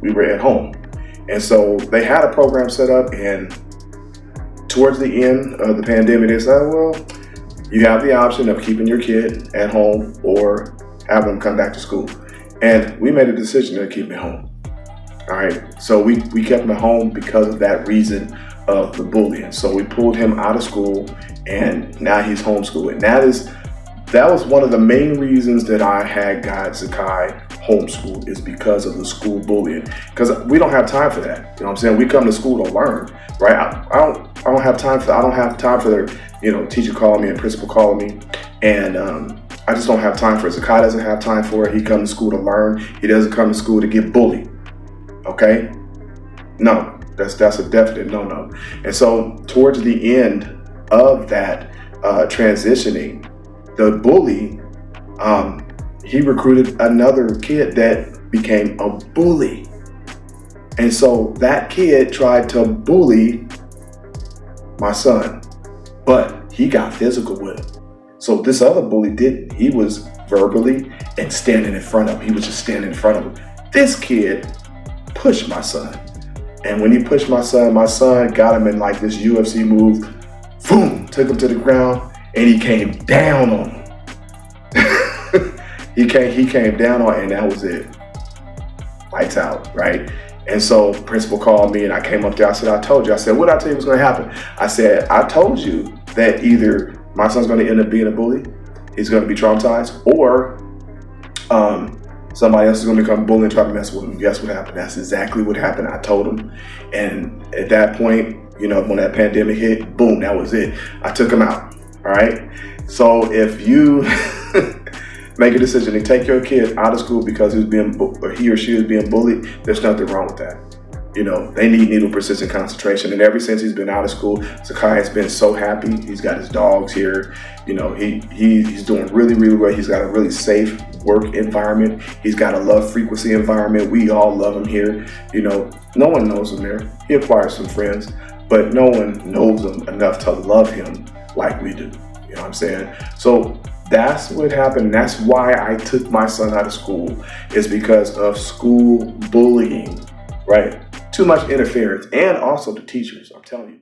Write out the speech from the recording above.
we were at home. And so they had a program set up, and towards the end of the pandemic, they said, well, you have the option of keeping your kid at home or having them come back to school. And we made a decision to keep him home. All right. So we kept him at home because of that reason of the bullying. So we pulled him out of school, and now he's homeschooling. That was one of the main reasons that I had got Zakai homeschooled, is because of the school bullying. Because we don't have time for that. You know what I'm saying? We come to school to learn, right? I don't have time for that. I don't have time for their, teacher calling me and principal calling me. And I just don't have time for it. Zakai doesn't have time for it. He comes to school to learn. He doesn't come to school to get bullied. Okay? No, that's a definite no-no. And so towards the end of that transitioning, the bully, he recruited another kid that became a bully. And so that kid tried to bully my son, but he got physical with him. So this other bully didn't. He was verbally and standing in front of him. He was just standing in front of him. This kid pushed my son. And when he pushed my son got him in like this UFC move, boom, took him to the ground, and he came down on him. He came down on, and that was it. Lights out, right? And so principal called me, and I came up there. I said, I told you. I said, what did I tell you was going to happen? I said, I told you that either my son's going to end up being a bully, he's going to be traumatized, or somebody else is going to become a bully and try to mess with him. Guess what happened? That's exactly what happened. I told him. And at that point, when that pandemic hit, boom, that was it. I took him out. All right. So if you make a decision to take your kid out of school because he or she is being bullied, there's nothing wrong with that. They need needle persistent concentration. And ever since he's been out of school, Zakai has been so happy. He's got his dogs here. He's doing really, really well. He's got a really safe work environment. He's got a love frequency environment. We all love him here. No one knows him there. He acquires some friends, but no one knows him enough to love him like we do. You know what I'm saying? So that's what happened. That's why I took my son out of school, is because of school bullying, right? Too much interference, and also the teachers, I'm telling you.